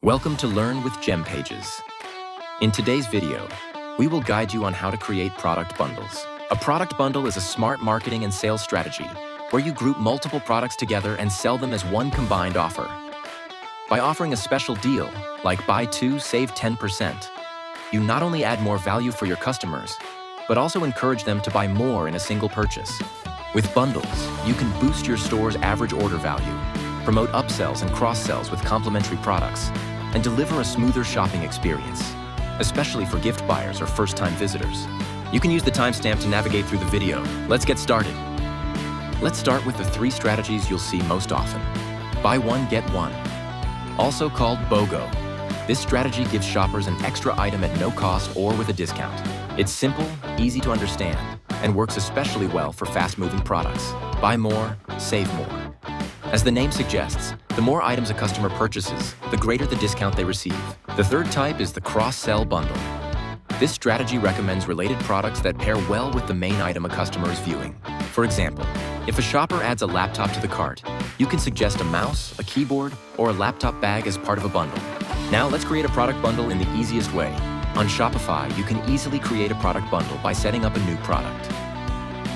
Welcome to Learn with GemPages. In today's video, we will guide you on how to create product bundles. A product bundle is a smart marketing and sales strategy where you group multiple products together and sell them as one combined offer. By offering a special deal, like buy two, save 10%, you not only add more value for your customers, but also encourage them to buy more in a single purchase. With bundles, you can boost your store's average order value, promote upsells and cross-sells with complementary products, and deliver a smoother shopping experience, especially for gift buyers or first-time visitors. You can use the timestamp to navigate through the video. Let's get started. Let's start with the 3 strategies you'll see most often. Buy one, get one. Also called BOGO. This strategy gives shoppers an extra item at no cost or with a discount. It's simple, easy to understand, and works especially well for fast-moving products. Buy more, save more. As the name suggests, the more items a customer purchases, the greater the discount they receive. The third type is the cross-sell bundle. This strategy recommends related products that pair well with the main item a customer is viewing. For example, if a shopper adds a laptop to the cart, you can suggest a mouse, a keyboard, or a laptop bag as part of a bundle. Now let's create a product bundle in the easiest way. On Shopify, you can easily create a product bundle by setting up a new product.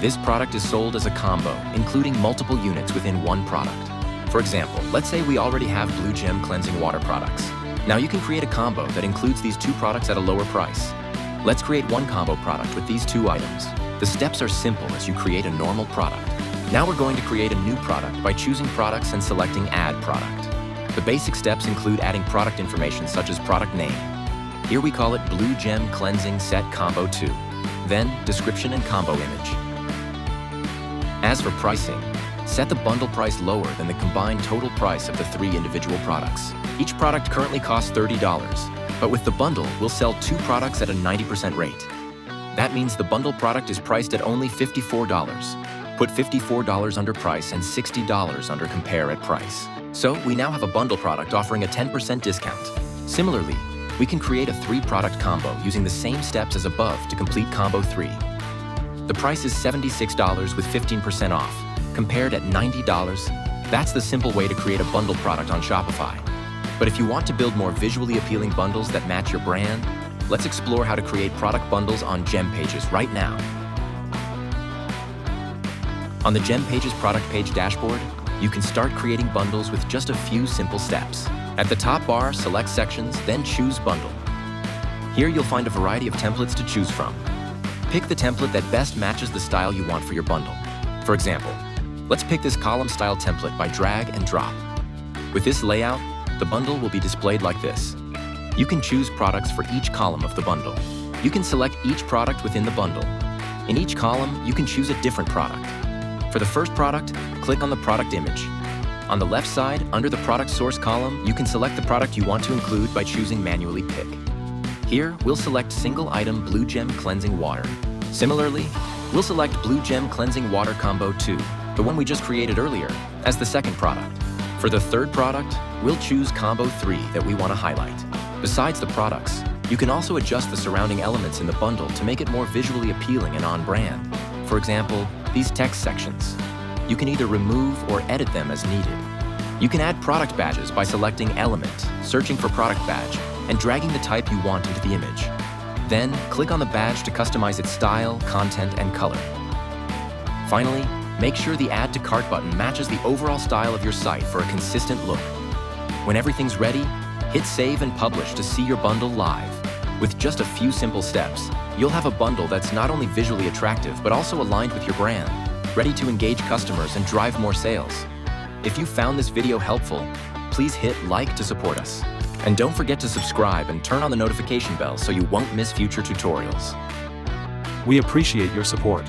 This product is sold as a combo, including multiple units within one product. For example, let's say we already have Blue Gem cleansing water products. Now you can create a combo that includes these 2 products at a lower price. Let's create one combo product with these 2 items. The steps are simple as you create a normal product. Now we're going to create a new product by choosing products and selecting Add Product. The basic steps include adding product information such as product name. Here we call it Blue Gem Cleansing Set Combo 2. Then, description and combo image. As for pricing, set the bundle price lower than the combined total price of the 3 individual products. Each product currently costs $30, but with the bundle, we'll sell 2 products at a 90% rate. That means the bundle product is priced at only $54. Put $54 under price and $60 under compare at price. So we now have a bundle product offering a 10% discount. Similarly, we can create a 3-product combo using the same steps as above to complete combo 3. The price is $76 with 15% off, compared at $90. That's the simple way to create a bundle product on Shopify. But if you want to build more visually appealing bundles that match your brand, let's explore how to create product bundles on GemPages right now. On the GemPages product page dashboard, you can start creating bundles with just a few simple steps. At the top bar, select Sections, then choose Bundle. Here you'll find a variety of templates to choose from. Pick the template that best matches the style you want for your bundle. For example, let's pick this column style template by drag and drop. With this layout, the bundle will be displayed like this. You can choose products for each column of the bundle. You can select each product within the bundle. In each column, you can choose a different product. For the first product, click on the product image. On the left side, under the product source column, you can select the product you want to include by choosing Manually Pick. Here, we'll select single item Blue Gem Cleansing Water. Similarly, we'll select Blue Gem Cleansing Water Combo 2, the one we just created earlier, as the second product. For the third product, we'll choose Combo 3 that we want to highlight. Besides the products, you can also adjust the surrounding elements in the bundle to make it more visually appealing and on-brand. For example, these text sections. You can either remove or edit them as needed. You can add product badges by selecting Element, searching for product badge, and dragging the type you want into the image. Then, click on the badge to customize its style, content, and color. Finally, make sure the Add to Cart button matches the overall style of your site for a consistent look. When everything's ready, hit Save and Publish to see your bundle live. With just a few simple steps, you'll have a bundle that's not only visually attractive but also aligned with your brand, ready to engage customers and drive more sales. If you found this video helpful, please hit like to support us. And don't forget to subscribe and turn on the notification bell so you won't miss future tutorials. We appreciate your support.